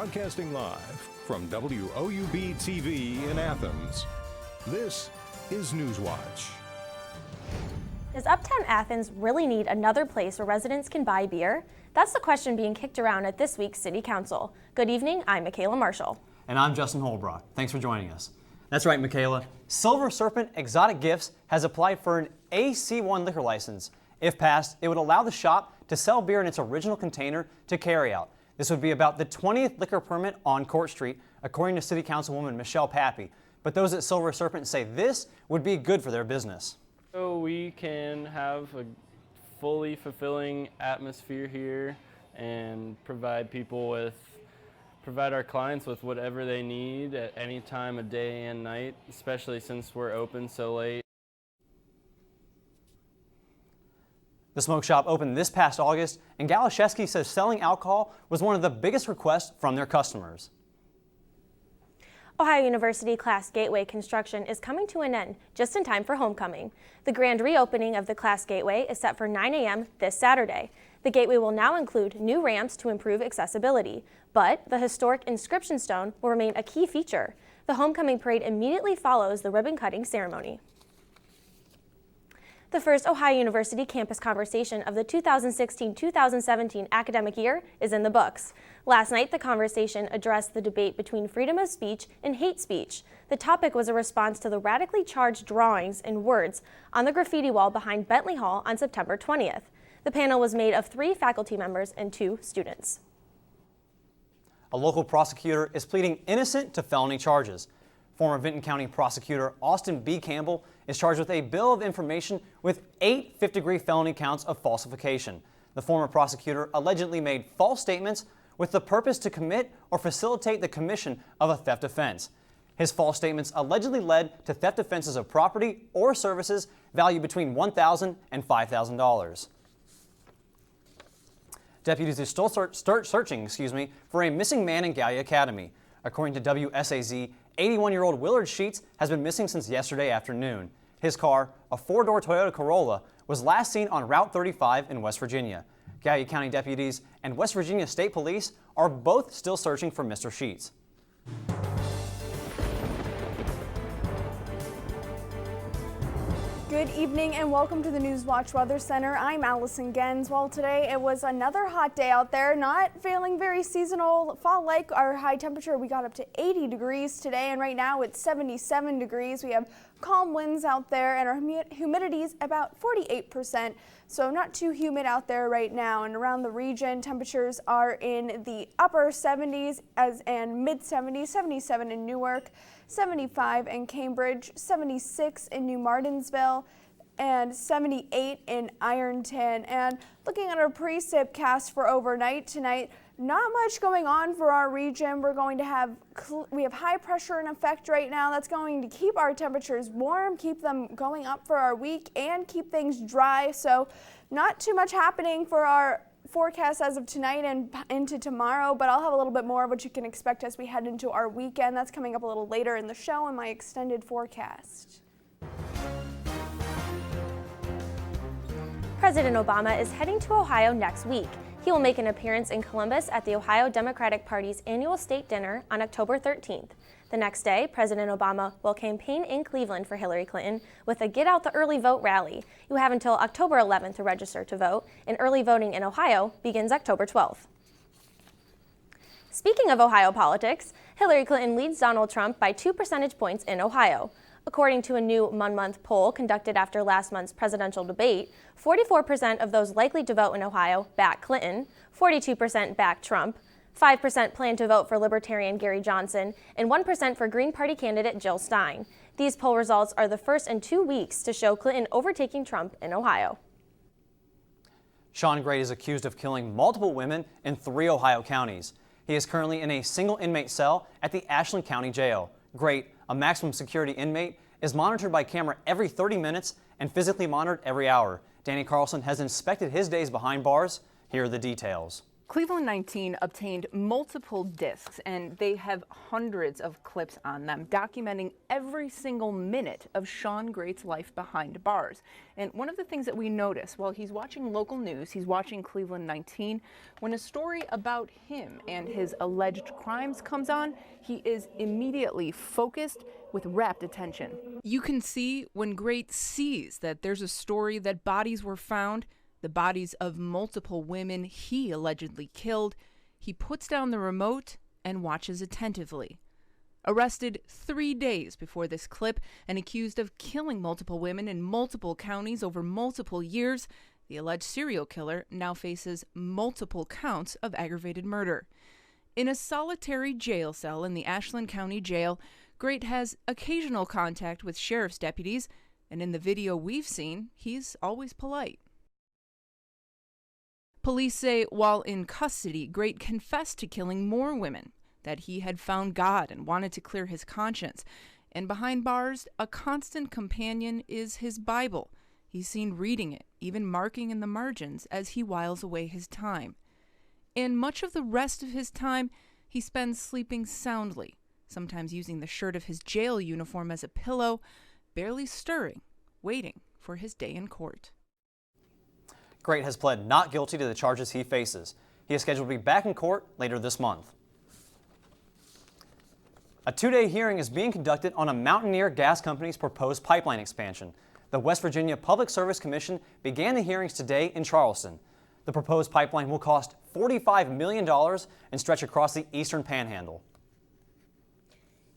Broadcasting live from WOUB TV in Athens, this is Newswatch. Does Uptown Athens really need another place where residents can buy beer? That's the question being kicked around at this week's City Council. Good evening, I'm Michaela Marshall. And I'm Justin Holbrook. Thanks for joining us. That's right, Michaela. Silver Serpent Exotic Gifts has applied for an AC1 liquor license. If passed, it would allow the shop to sell beer in its original container to carry out. This would be about the 20th liquor permit on Court Street, according to City Councilwoman Michelle Pappy. But those at Silver Serpent say this would be good for their business. So we can have a fully fulfilling atmosphere here and provide our clients with whatever they need at any time of day and night, especially since we're open so late. The smoke shop opened this past August, and Galashevsky says selling alcohol was one of the biggest requests from their customers. Ohio University Class Gateway construction is coming to an end just in time for homecoming. The grand reopening of the Class Gateway is set for 9 a.m. this Saturday. The gateway will now include new ramps to improve accessibility, but the historic inscription stone will remain a key feature. The homecoming parade immediately follows the ribbon-cutting ceremony. The first Ohio University campus conversation of the 2016-2017 academic year is in the books. Last night, the conversation addressed the debate between freedom of speech and hate speech. The topic was a response to the radically charged drawings and words on the graffiti wall behind Bentley Hall on September 20th. The panel was made of 3 faculty members and 2 students. A local prosecutor is pleading innocent to felony charges. Former Vinton County prosecutor Austin B. Campbell is charged with a bill of information with 8 fifth-degree felony counts of falsification. The former prosecutor allegedly made false statements with the purpose to commit or facilitate the commission of a theft offense. His false statements allegedly led to theft offenses of property or services valued between $1,000 and $5,000. Deputies are still searching for a missing man in Gallia Academy. According to WSAZ, 81-year-old Willard Sheets has been missing since yesterday afternoon. His car, a 4-door Toyota Corolla, was last seen on Route 35 in West Virginia. Gallia County deputies and West Virginia State Police are both still searching for Mr. Sheets. Good evening and welcome to the Newswatch Weather Center. I'm Allison Gens. Well, today it was another hot day out there, not feeling very seasonal, fall-like. Our high temperature, we got up to 80 degrees today, and right now it's 77 degrees. We have calm winds out there, and our humidity is about 48%, so not too humid out there right now. And around the region, temperatures are in the upper 70s and mid-70s, 77 in Newark, 75 in Cambridge, 76 in New Martinsville, and 78 in Ironton. And looking at our precipcast for overnight tonight, not much going on for our region. We have high pressure in effect right now. That's going to keep our temperatures warm, keep them going up for our week, and keep things dry. So not too much happening for our forecast as of tonight and into tomorrow, but I'll have a little bit more of what you can expect as we head into our weekend. That's coming up a little later in the show in my extended forecast. President Obama is heading to Ohio next week. He will make an appearance in Columbus at the Ohio Democratic Party's annual state dinner on October 13th. The next day, President Obama will campaign in Cleveland for Hillary Clinton with a Get Out the Early Vote rally. You have until October 11th to register to vote, and early voting in Ohio begins October 12th. Speaking of Ohio politics, Hillary Clinton leads Donald Trump by 2 percentage points in Ohio. According to a new one-month poll conducted after last month's presidential debate, 44% of those likely to vote in Ohio back Clinton, 42% back Trump, 5% plan to vote for Libertarian Gary Johnson, and 1% for Green Party candidate Jill Stein. These poll results are the first in 2 weeks to show Clinton overtaking Trump in Ohio. Sean Gray is accused of killing multiple women in 3 Ohio counties. He is currently in a single inmate cell at the Ashland County Jail. Gray, a maximum security inmate, is monitored by camera every 30 minutes and physically monitored every hour. Danny Carlson has inspected his days behind bars. Here are the details. Cleveland 19 obtained multiple discs, and they have hundreds of clips on them documenting every single minute of Sean Great's life behind bars. And one of the things that we notice while he's watching local news, he's watching Cleveland 19, when a story about him and his alleged crimes comes on, he is immediately focused with rapt attention. You can see when Great sees that there's a story that bodies were found, the bodies of multiple women he allegedly killed, he puts down the remote and watches attentively. Arrested 3 days before this clip and accused of killing multiple women in multiple counties over multiple years, the alleged serial killer now faces multiple counts of aggravated murder. In a solitary jail cell in the Ashland County Jail, Great has occasional contact with sheriff's deputies, and in the video we've seen, he's always polite. Police say while in custody, Great confessed to killing more women, that he had found God and wanted to clear his conscience. And behind bars, a constant companion is his Bible. He's seen reading it, even marking in the margins as he whiles away his time. And much of the rest of his time, he spends sleeping soundly, sometimes using the shirt of his jail uniform as a pillow, barely stirring, waiting for his day in court. Great has pled not guilty to the charges he faces. He is scheduled to be back in court later this month. A 2-day hearing is being conducted on a Mountaineer Gas Company's proposed pipeline expansion. The West Virginia Public Service Commission began the hearings today in Charleston. The proposed pipeline will cost $45 million and stretch across the eastern panhandle.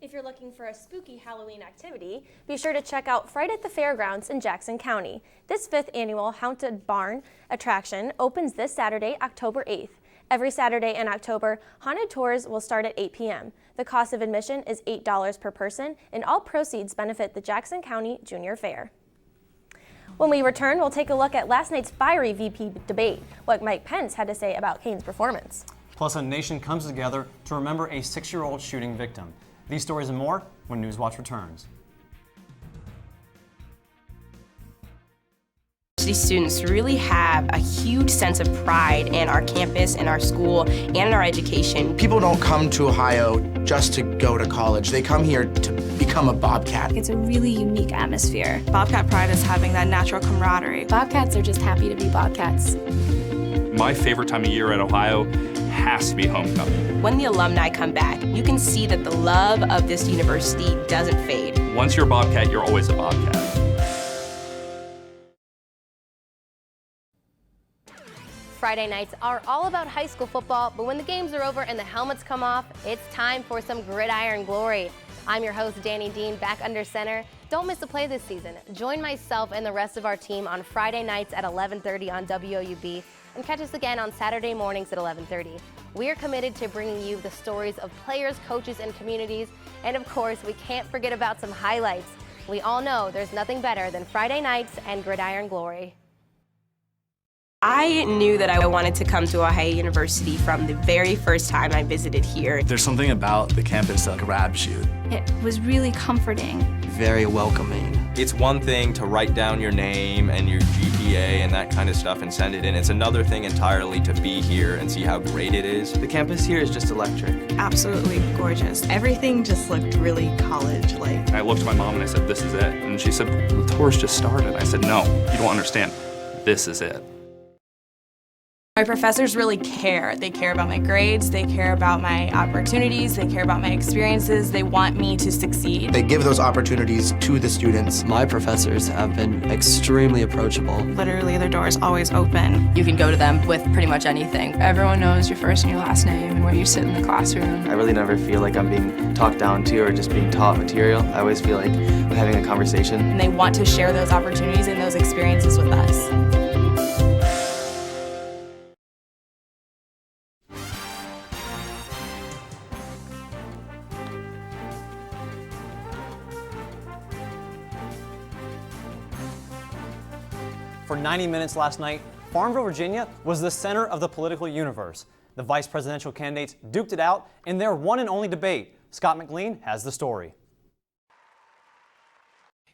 If you're looking for a spooky Halloween activity, be sure to check out Fright at the Fairgrounds in Jackson County. This 5th annual Haunted Barn attraction opens this Saturday, October 8th. Every Saturday in October, haunted tours will start at 8 p.m. The cost of admission is $8 per person, and all proceeds benefit the Jackson County Junior Fair. When we return, we'll take a look at last night's fiery VP debate, what Mike Pence had to say about Kane's performance. Plus, a nation comes together to remember a 6-year-old shooting victim. These stories and more when Newswatch returns. These students really have a huge sense of pride in our campus, in our school, and in our education. People don't come to Ohio just to go to college. They come here to become a Bobcat. It's a really unique atmosphere. Bobcat pride is having that natural camaraderie. Bobcats are just happy to be Bobcats. My favorite time of year at Ohio has to be homecoming. When the alumni come back, you can see that the love of this university doesn't fade. Once you're a Bobcat, you're always a Bobcat. Friday nights are all about high school football, but when the games are over and the helmets come off, it's time for some gridiron glory. I'm your host, Danny Dean, back under center. Don't miss a play this season. Join myself and the rest of our team on Friday nights at 11:30 on WOUB, and catch us again on Saturday mornings at 11:30. We are committed to bringing you the stories of players, coaches, and communities, and of course, we can't forget about some highlights. We all know there's nothing better than Friday nights and gridiron glory. I knew that I wanted to come to Ohio University from the very first time I visited here. There's something about the campus that grabs you. It was really comforting. Very welcoming. It's one thing to write down your name and your GPA and that kind of stuff and send it in. It's another thing entirely to be here and see how great it is. The campus here is just electric. Absolutely gorgeous. Everything just looked really college-like. I looked at my mom and I said, "This is it." And she said, "The tour's just started." I said, "No, you don't understand. This is it." My professors really care. They care about my grades, they care about my opportunities, they care about my experiences, they want me to succeed. They give those opportunities to the students. My professors have been extremely approachable. Literally, their door is always open. You can go to them with pretty much anything. Everyone knows your first and your last name and where you sit in the classroom. I really never feel like I'm being talked down to or just being taught material. I always feel like I'm having a conversation. And they want to share those opportunities and those experiences with us. For 90 minutes last night, Farmville, Virginia was the center of the political universe. The vice presidential candidates duked it out in their one and only debate. Scott McLean has the story.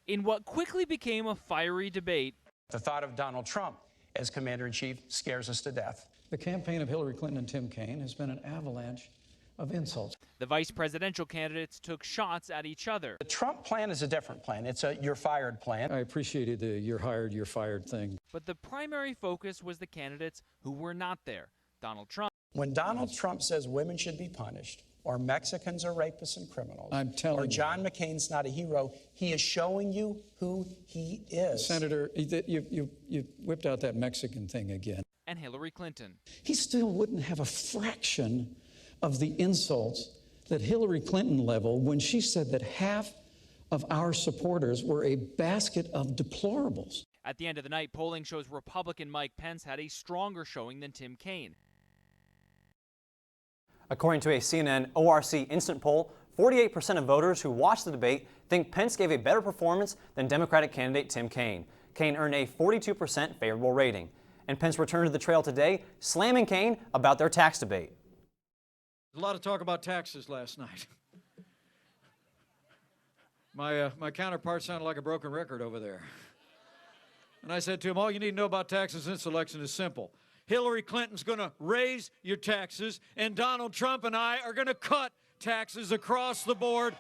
In what quickly became a fiery debate, the thought of Donald Trump as commander-in-chief scares us to death. The campaign of Hillary Clinton and Tim Kaine has been an avalanche of insults. The vice presidential candidates took shots at each other. The Trump plan is a different plan. It's a you're fired plan. I appreciated the you're hired, you're fired thing. But the primary focus was the candidates who were not there. Donald Trump. When Donald Trump says women should be punished, or Mexicans are rapists and criminals, I'm telling or John McCain's not a hero, he is showing you who he is. Senator, you whipped out that Mexican thing again. And Hillary Clinton. He still wouldn't have a fraction of the insults that Hillary Clinton leveled when she said that half of our supporters were a basket of deplorables. At the end of the night, polling shows Republican Mike Pence had a stronger showing than Tim Kaine. According to a CNN ORC instant poll, 48% of voters who watched the debate think Pence gave a better performance than Democratic candidate Tim Kaine. Kaine earned a 42% favorable rating. And Pence returned to the trail today, slamming Kaine about their tax debate. There's a lot of talk about taxes last night. My counterpart sounded like a broken record over there. And I said to him, all you need to know about taxes in this election is simple. Hillary Clinton's going to raise your taxes, and Donald Trump and I are going to cut taxes across the board.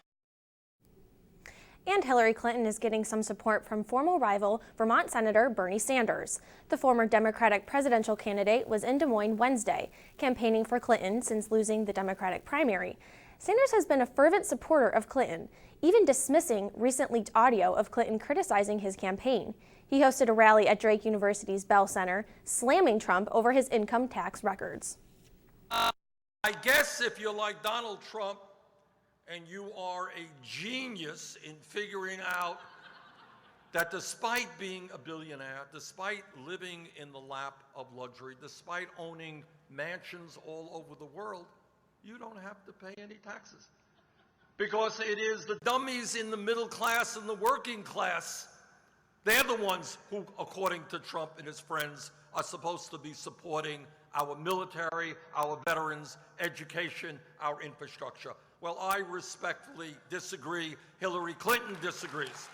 And Hillary Clinton is getting some support from former rival Vermont Senator Bernie Sanders. The former Democratic presidential candidate was in Des Moines Wednesday, campaigning for Clinton since losing the Democratic primary. Sanders has been a fervent supporter of Clinton, even dismissing recent leaked audio of Clinton criticizing his campaign. He hosted a rally at Drake University's Bell Center, slamming Trump over his income tax records. I guess if you're like Donald Trump, and you are a genius in figuring out that despite being a billionaire, despite living in the lap of luxury, despite owning mansions all over the world, you don't have to pay any taxes. Because it is the dummies in the middle class and the working class, they're the ones who, according to Trump and his friends, are supposed to be supporting our military, our veterans, education, our infrastructure. Well, I respectfully disagree. Hillary Clinton disagrees.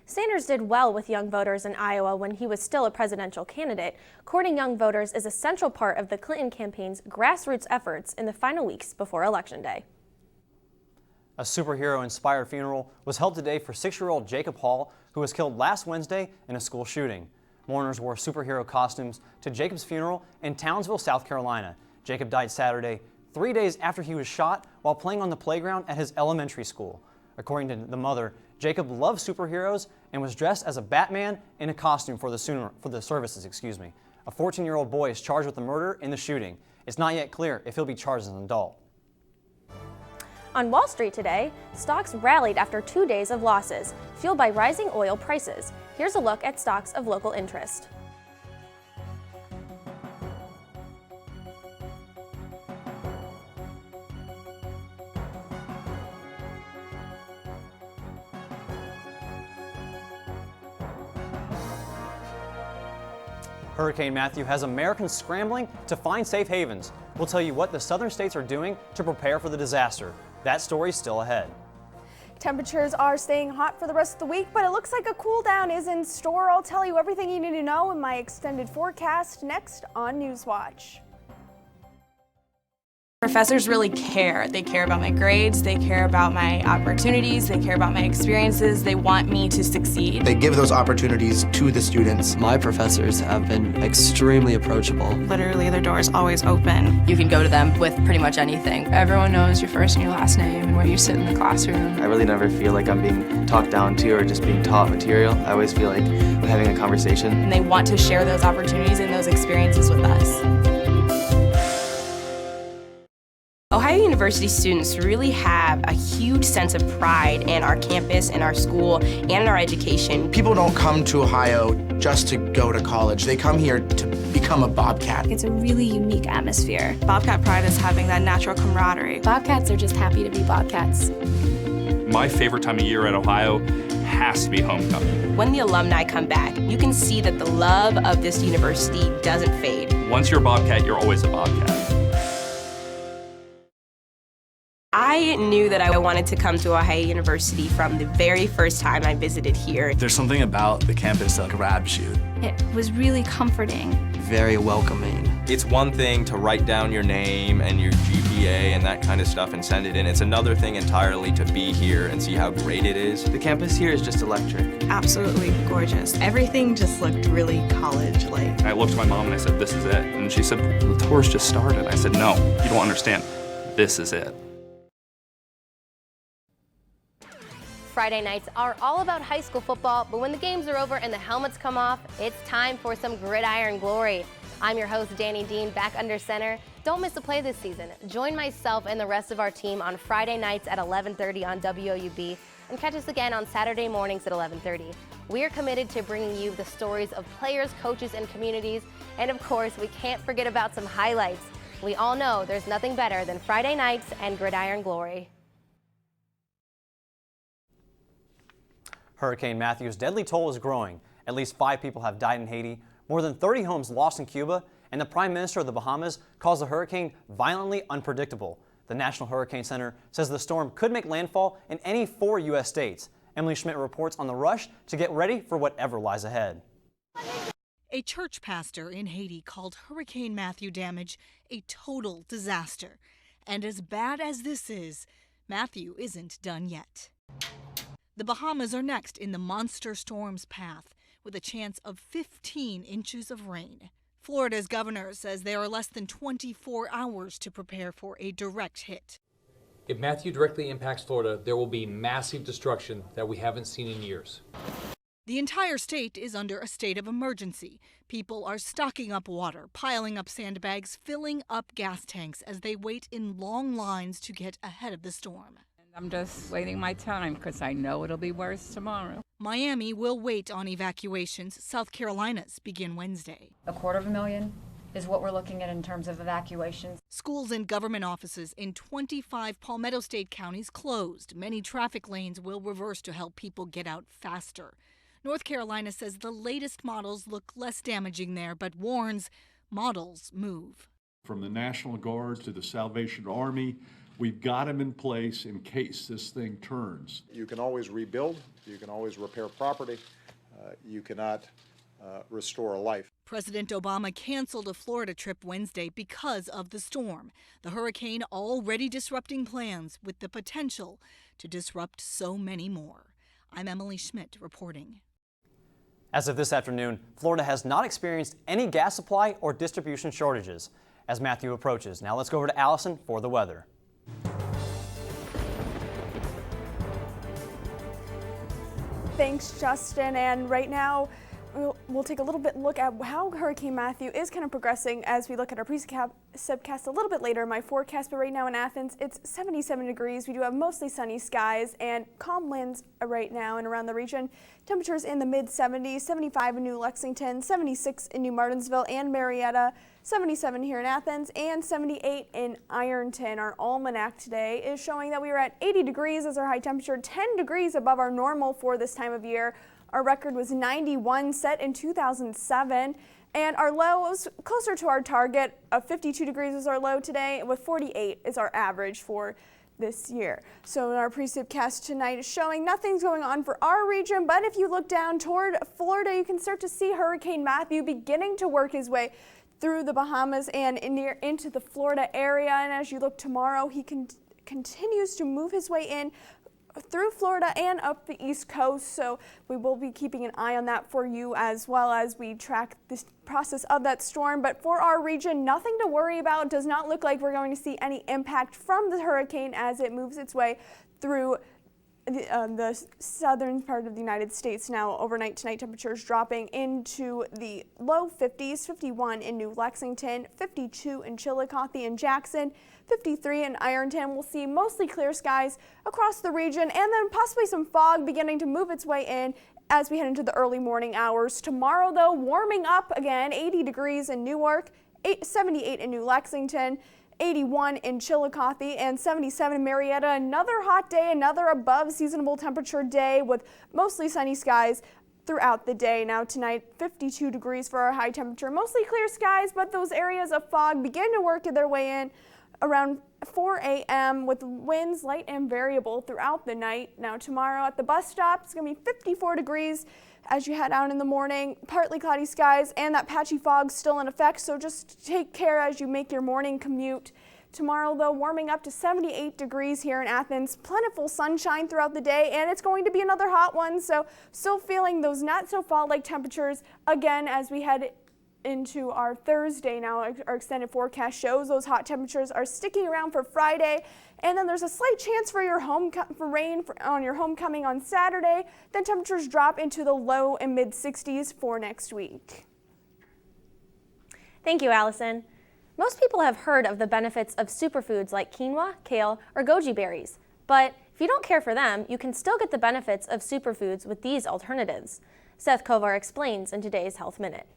Sanders did well with young voters in Iowa when he was still a presidential candidate. Courting young voters is a central part of the Clinton campaign's grassroots efforts in the final weeks before Election Day. A superhero-inspired funeral was held today for 6-year-old Jacob Hall, who was killed last Wednesday in a school shooting. Mourners wore superhero costumes to Jacob's funeral in Townsville, South Carolina. Jacob died Saturday, 3 days after he was shot while playing on the playground at his elementary school. According to the mother, Jacob loved superheroes and was dressed as a Batman in a costume for the services. A 14-year-old boy is charged with the murder in the shooting. It's not yet clear if he'll be charged as an adult. On Wall Street today, stocks rallied after 2 days of losses, fueled by rising oil prices. Here's a look at stocks of local interest. Hurricane Matthew has Americans scrambling to find safe havens. We'll tell you what the southern states are doing to prepare for the disaster. That story's still ahead. Temperatures are staying hot for the rest of the week, but it looks like a cool down is in store. I'll tell you everything you need to know in my extended forecast next on Newswatch. Professors really care. They care about my grades, they care about my opportunities, they care about my experiences, they want me to succeed. They give those opportunities to the students. My professors have been extremely approachable. Literally, their door is always open. You can go to them with pretty much anything. Everyone knows your first and your last name and where you sit in the classroom. I really never feel like I'm being talked down to or just being taught material. I always feel like I'm having a conversation. And they want to share those opportunities and those experiences with us. Ohio University students really have a huge sense of pride in our campus, in our school, and in our education. People don't come to Ohio just to go to college. They come here to become a Bobcat. It's a really unique atmosphere. Bobcat pride is having that natural camaraderie. Bobcats are just happy to be Bobcats. My favorite time of year at Ohio has to be homecoming. When the alumni come back, you can see that the love of this university doesn't fade. Once you're a Bobcat, you're always a Bobcat. I I knew that I wanted to come to Ohio University from the very first time I visited here. There's something about the campus that grabs you. It was really comforting. Very welcoming. It's one thing to write down your name and your GPA and that kind of stuff and send it in. It's another thing entirely to be here and see how great it is. The campus here is just electric. Absolutely gorgeous. Everything just looked really college-like. I looked at my mom and I said, this is it. And she said, the tour's just started. I said, no, you don't understand. This is it. Friday nights are all about high school football, but when the games are over and the helmets come off, it's time for some gridiron glory. I'm your host, Danny Dean, back under center. Don't miss a play this season. Join myself and the rest of our team on Friday nights at 11:30 on WOUB and catch us again on Saturday mornings at 11:30. We are committed to bringing you the stories of players, coaches, and communities, and of course, we can't forget about some highlights. We all know there's nothing better than Friday nights and gridiron glory. Hurricane Matthew's deadly toll is growing. At least 5 people have died in Haiti, more than 30 homes lost in Cuba, and the Prime Minister of the Bahamas calls the hurricane violently unpredictable. The National Hurricane Center says the storm could make landfall in any 4 U.S. states. Emily Schmidt reports on the rush to get ready for whatever lies ahead. A church pastor in Haiti called Hurricane Matthew damage a total disaster. And as bad as this is, Matthew isn't done yet. The Bahamas are next in the monster storm's path, with a chance of 15 inches of rain. Florida's governor says there are less than 24 hours to prepare for a direct hit. If Matthew directly impacts Florida, there will be massive destruction that we haven't seen in years. The entire state is under a state of emergency. People are stocking up water, piling up sandbags, filling up gas tanks as they wait in long lines to get ahead of the storm. I'm just waiting my time because I know it'll be worse tomorrow. Miami will wait on evacuations. South Carolina's begin Wednesday. 250,000 is what we're looking at in terms of evacuations. Schools and government offices in 25 Palmetto State counties closed. Many traffic lanes will reverse to help people get out faster. North Carolina says the latest models look less damaging there, but warns models move. From the National Guard to the Salvation Army, we've got them in place in case this thing turns. You can always rebuild, you can always repair property, you cannot restore a life. President Obama canceled a Florida trip Wednesday because of the storm. The hurricane already disrupting plans with the potential to disrupt so many more. I'm Emily Schmidt reporting. As of this afternoon, Florida has not experienced any gas supply or distribution shortages as Matthew approaches. Now let's go over to Allison for the weather. Thanks, Justin. And right now, we'll take a little bit look at how Hurricane Matthew is kind of progressing as we look at our precipcast a little bit later. My forecast, but right now in Athens, it's 77 degrees. We do have mostly sunny skies and calm winds right now and around the region. Temperatures in the mid-70s, 75 in New Lexington, 76 in New Martinsville and Marietta, 77 here in Athens, and 78 in Ironton. Our almanac today is showing that we are at 80 degrees as our high temperature, 10 degrees above our normal for this time of year. Our record was 91, set in 2007, and our low was closer to our target of 52 degrees was our low today, with 48 is our average for this year. So in our precipcast tonight is showing nothing's going on for our region, but if you look down toward Florida, you can start to see Hurricane Matthew beginning to work his way through the Bahamas and into the Florida area. And as you look tomorrow, he continues to move his way in through Florida and up the East Coast, so we will be keeping an eye on that for you as well as we track this process of that storm. But for our region, nothing to worry about. Does not look like we're going to see any impact from the hurricane as it moves its way through the southern part of the United States. Now overnight tonight, temperatures dropping into the low 50s, 51 in New Lexington, 52 in Chillicothe and Jackson, 53 in Ironton. We'll see mostly clear skies across the region and then possibly some fog beginning to move its way in as we head into the early morning hours. Tomorrow, though, warming up again, 80 degrees in Newark, 78 in New Lexington, 81 in Chillicothe, and 77 in Marietta. Another hot day, another above seasonable temperature day with mostly sunny skies throughout the day. Now tonight, 52 degrees for our high temperature, mostly clear skies, but those areas of fog begin to work their way in around 4 a.m. with winds light and variable throughout the night. Now tomorrow at the bus stop, it's going to be 54 degrees as you head out in the morning. Partly cloudy skies and that patchy fog still in effect, so just take care as you make your morning commute. Tomorrow, though, warming up to 78 degrees here in Athens. Plentiful sunshine throughout the day, and it's going to be another hot one, so still feeling those not so fall-like temperatures again as we head into our Thursday. Now our extended forecast shows those hot temperatures are sticking around for Friday, and then there's a slight chance for rain on your homecoming on Saturday. Then temperatures drop into the low and mid 60s for next week. Thank you, Allison. Most people have heard of the benefits of superfoods like quinoa, kale, or goji berries. But if you don't care for them, you can still get the benefits of superfoods with these alternatives. Seth Kovar explains in today's Health Minute.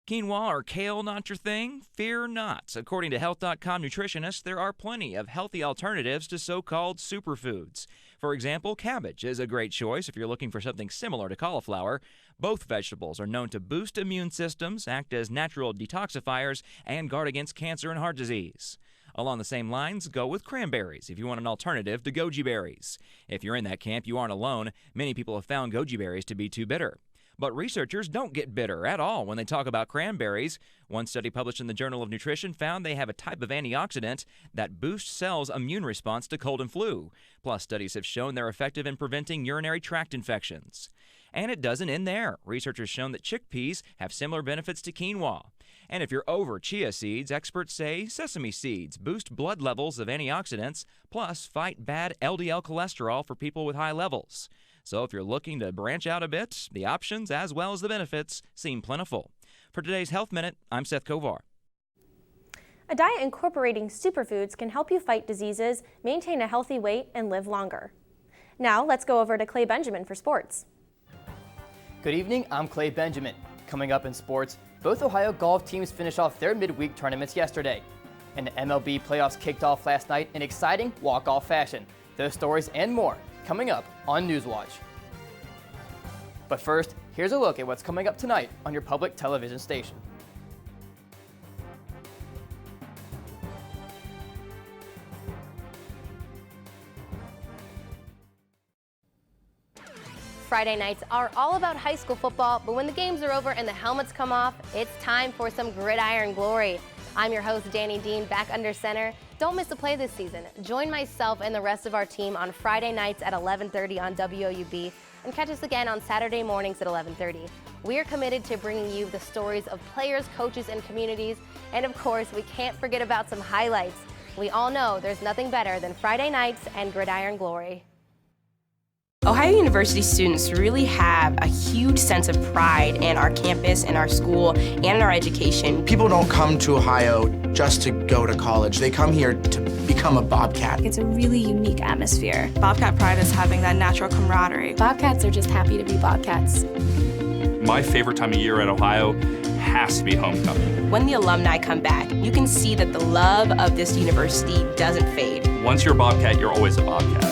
Quinoa or kale not your thing? Fear not. According to Health.com nutritionists, there are plenty of healthy alternatives to so-called superfoods. For example, cabbage is a great choice if you're looking for something similar to cauliflower. Both vegetables are known to boost immune systems, act as natural detoxifiers, and guard against cancer and heart disease. Along the same lines, go with cranberries if you want an alternative to goji berries. If you're in that camp, you aren't alone. Many people have found goji berries to be too bitter. But researchers don't get bitter at all when they talk about cranberries. One study published in the Journal of Nutrition found they have a type of antioxidant that boosts cells' immune response to cold and flu. Plus, studies have shown they're effective in preventing urinary tract infections. And it doesn't end there. Researchers shown that chickpeas have similar benefits to quinoa. And if you're over chia seeds, experts say sesame seeds boost blood levels of antioxidants, plus fight bad LDL cholesterol for people with high levels. So if you're looking to branch out a bit, the options as well as the benefits seem plentiful. For today's Health Minute, I'm Seth Kovar. A diet incorporating superfoods can help you fight diseases, maintain a healthy weight, and live longer. Now let's go over to Clay Benjamin for sports. Good evening, I'm Clay Benjamin. Coming up in sports, both Ohio golf teams finished off their midweek tournaments yesterday. And the MLB playoffs kicked off last night in exciting walk-off fashion. Those stories and more coming up on Newswatch. But first, here's a look at what's coming up tonight on your public television station. Friday nights are all about high school football, but when the games are over and the helmets come off, it's time for some gridiron glory. I'm your host, Danny Dean, back under center. Don't miss a play this season. Join myself and the rest of our team on Friday nights at 11:30 on WOUB and catch us again on Saturday mornings at 11:30. We are committed to bringing you the stories of players, coaches, and communities. And of course, we can't forget about some highlights. We all know there's nothing better than Friday nights and gridiron glory. Ohio University students really have a huge sense of pride in our campus, in our school, and in our education. People don't come to Ohio just to go to college. They come here to become a Bobcat. It's a really unique atmosphere. Bobcat pride is having that natural camaraderie. Bobcats are just happy to be Bobcats. My favorite time of year at Ohio has to be homecoming. When the alumni come back, you can see that the love of this university doesn't fade. Once you're a Bobcat, you're always a Bobcat.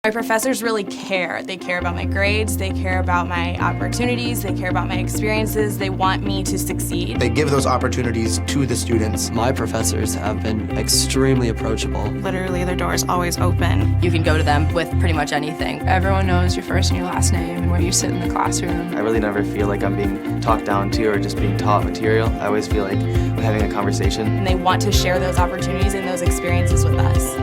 My professors really care. They care about my grades, they care about my opportunities, they care about my experiences, they want me to succeed. They give those opportunities to the students. My professors have been extremely approachable. Literally, their door is always open. You can go to them with pretty much anything. Everyone knows your first and your last name and where you sit in the classroom. I really never feel like I'm being talked down to or just being taught material. I always feel like I'm having a conversation. And they want to share those opportunities and those experiences with us.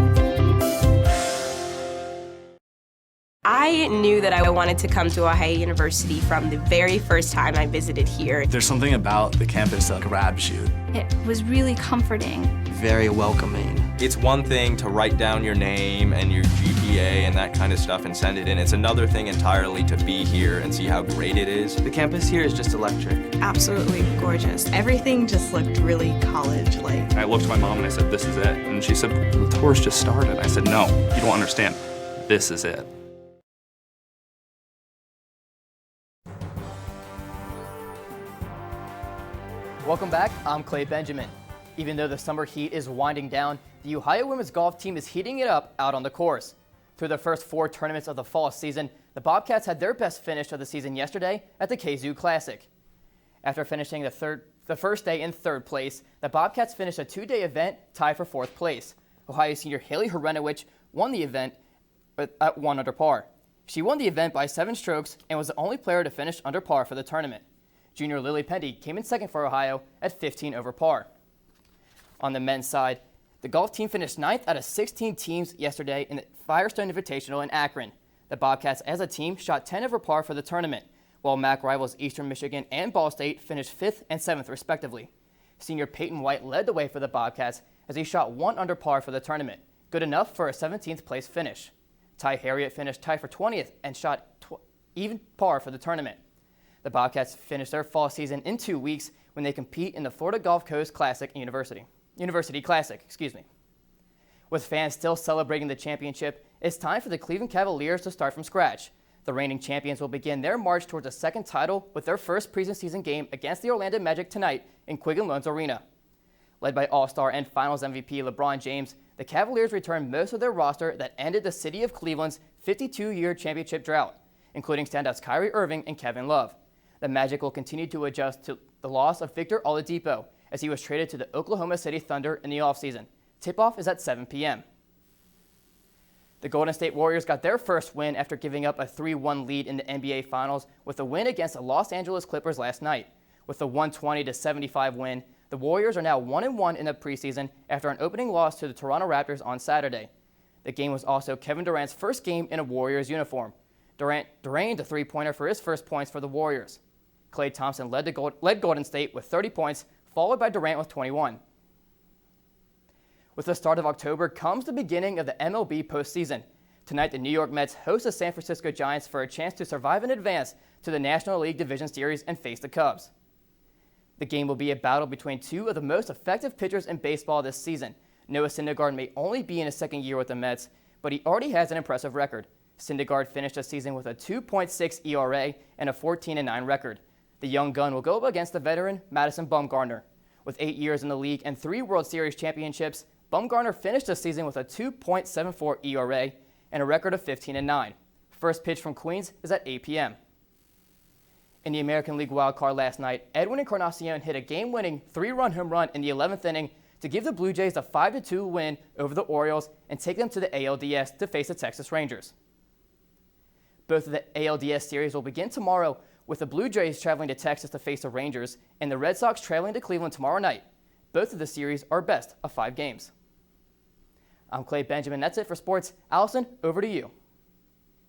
I knew that I wanted to come to Ohio University from the very first time I visited here. There's something about the campus that grabs you. It was really comforting. Very welcoming. It's one thing to write down your name and your GPA and that kind of stuff and send it in. It's another thing entirely to be here and see how great it is. The campus here is just electric. Absolutely gorgeous. Everything just looked really college-like. I looked at my mom and I said, "This is it." And she said, "The tour's just started." I said, "No, you don't understand. This is it." Welcome back, I'm Clay Benjamin. Even though the summer heat is winding down, the Ohio women's golf team is heating it up out on the course. Through the first 4 tournaments of the fall season, the Bobcats had their best finish of the season yesterday at the KZoo Classic. After finishing the The first day in third place, the Bobcats finished a two-day event tied for fourth place. Ohio senior Haley Horenowich won the event at 1 under par. She won the event by 7 strokes and was the only player to finish under par for the tournament. Junior Lily Pendy came in second for Ohio at 15 over par. On the men's side, the golf team finished 9th out of 16 teams yesterday in the Firestone Invitational in Akron. The Bobcats as a team shot 10 over par for the tournament, while MAC rivals Eastern Michigan and Ball State finished 5th and 7th respectively. Senior Peyton White led the way for the Bobcats as he shot 1 under par for the tournament, good enough for a 17th place finish. Ty Harriet finished tied for 20th and shot even par for the tournament. The Bobcats finished their fall season in 2 weeks when they compete in the Florida Gulf Coast Classic University Classic. With fans still celebrating the championship, it's time for the Cleveland Cavaliers to start from scratch. The reigning champions will begin their march towards a second title with their first preseason game against the Orlando Magic tonight in Quigley Loans Arena. Led by All-Star and Finals MVP LeBron James, the Cavaliers returned most of their roster that ended the city of Cleveland's 52-year championship drought, including standouts Kyrie Irving and Kevin Love. The Magic will continue to adjust to the loss of Victor Oladipo as he was traded to the Oklahoma City Thunder in the offseason. Tip-off is at 7 p.m. The Golden State Warriors got their first win after giving up a 3-1 lead in the NBA Finals with a win against the Los Angeles Clippers last night. With a 120-75 win, the Warriors are now 1-1 in the preseason after an opening loss to the Toronto Raptors on Saturday. The game was also Kevin Durant's first game in a Warriors uniform. Durant drained a three-pointer for his first points for the Warriors. Klay Thompson led Golden State with 30 points, followed by Durant with 21. With the start of October comes the beginning of the MLB postseason. Tonight, the New York Mets host the San Francisco Giants for a chance to survive and advance to the National League Division Series and face the Cubs. The game will be a battle between two of the most effective pitchers in baseball this season. Noah Syndergaard may only be in his second year with the Mets, but he already has an impressive record. Syndergaard finished the season with a 2.6 ERA and a 14-9 record. The young gun will go up against the veteran Madison Bumgarner. With 8 years in the league and 3 World Series championships, Bumgarner finished the season with a 2.74 ERA and a record of 15-9. First pitch from Queens is at 8 p.m. In the American League wildcard last night, Edwin Encarnacion hit a game-winning 3-run home run in the 11th inning to give the Blue Jays a 5-2 win over the Orioles and take them to the ALDS to face the Texas Rangers. Both of the ALDS series will begin tomorrow, with the Blue Jays traveling to Texas to face the Rangers and the Red Sox traveling to Cleveland tomorrow night. Both of the series are best of 5 games. I'm Clay Benjamin. That's it for sports. Allison, over to you.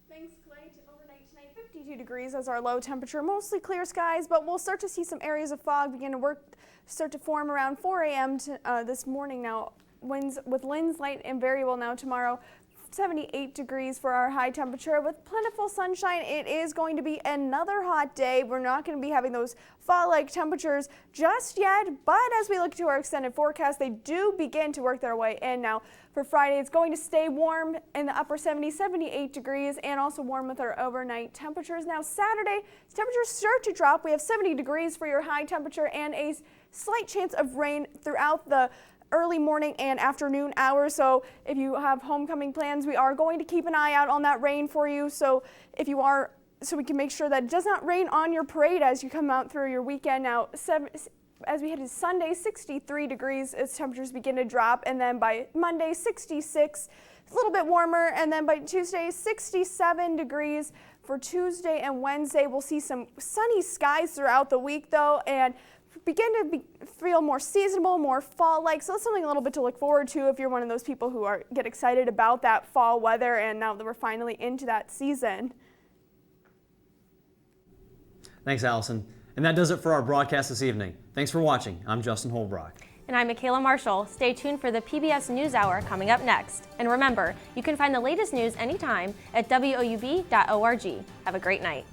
Thanks, Clay. Overnight tonight, 52 degrees as our low temperature. Mostly clear skies, but we'll start to see some areas of fog start to form around 4 a.m. This morning now. Winds light and variable now tomorrow. 78 degrees for our high temperature with plentiful sunshine. It is going to be another hot day. We're not going to be having those fall-like temperatures just yet, but as we look to our extended forecast, they do begin to work their way in. Now, for Friday, it's going to stay warm in the upper 70s, 78 degrees, and also warm with our overnight temperatures. Now, Saturday, temperatures start to drop. We have 70 degrees for your high temperature and a slight chance of rain throughout the early morning and afternoon hours. So if you have homecoming plans, we are going to keep an eye out on that rain for you. So we can make sure that it does not rain on your parade as you come out through your weekend. Now, as we head to Sunday, 63 degrees as temperatures begin to drop, and then by Monday, 66, a little bit warmer, and then by Tuesday, 67 degrees. For Tuesday and Wednesday, we'll see some sunny skies throughout the week, though, and begin to feel more seasonal, more fall-like. So that's something a little bit to look forward to if you're one of those people who get excited about that fall weather, and now that we're finally into that season. Thanks, Allison. And that does it for our broadcast this evening. Thanks for watching. I'm Justin Holbrook. And I'm Michaela Marshall. Stay tuned for the PBS NewsHour coming up next. And remember, you can find the latest news anytime at woub.org. Have a great night.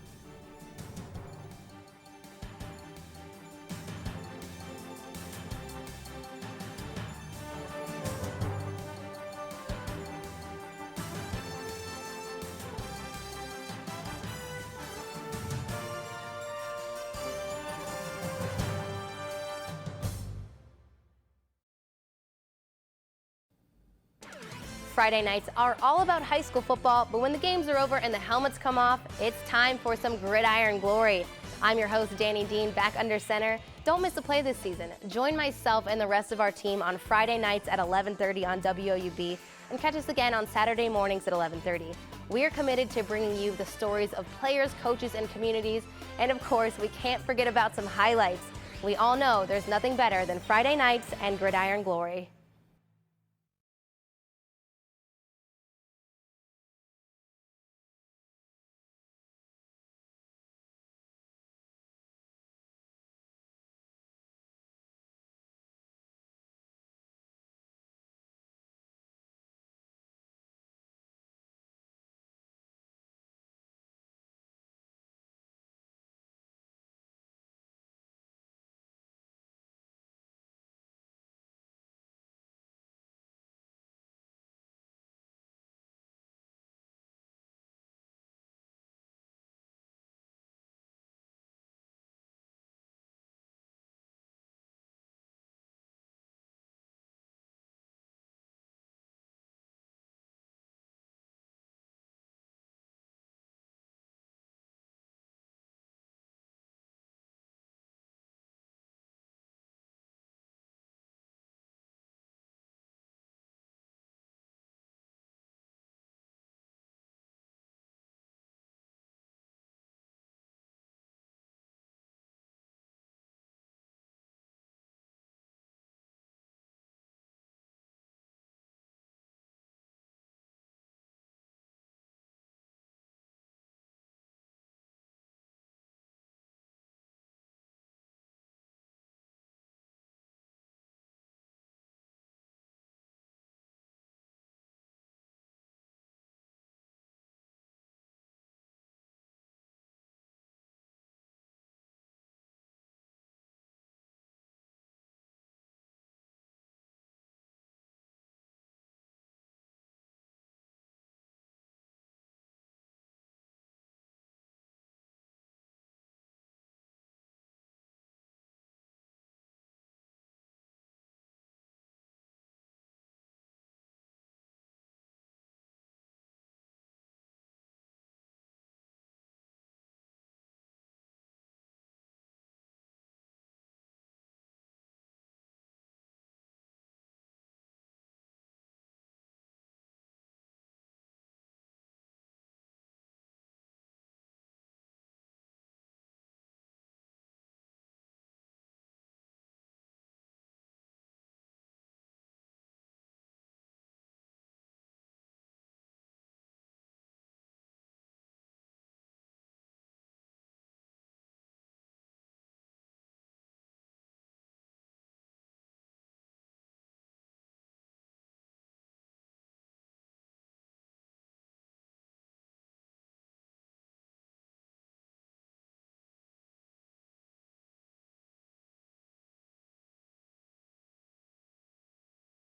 Friday nights are all about high school football, but when the games are over and the helmets come off, it's time for some gridiron glory. I'm your host, Danny Dean, back under center. Don't miss a play this season. Join myself and the rest of our team on Friday nights at 11:30 on WOUB and catch us again on Saturday mornings at 11:30. We are committed to bringing you the stories of players, coaches, and communities. And of course, we can't forget about some highlights. We all know there's nothing better than Friday nights and gridiron glory.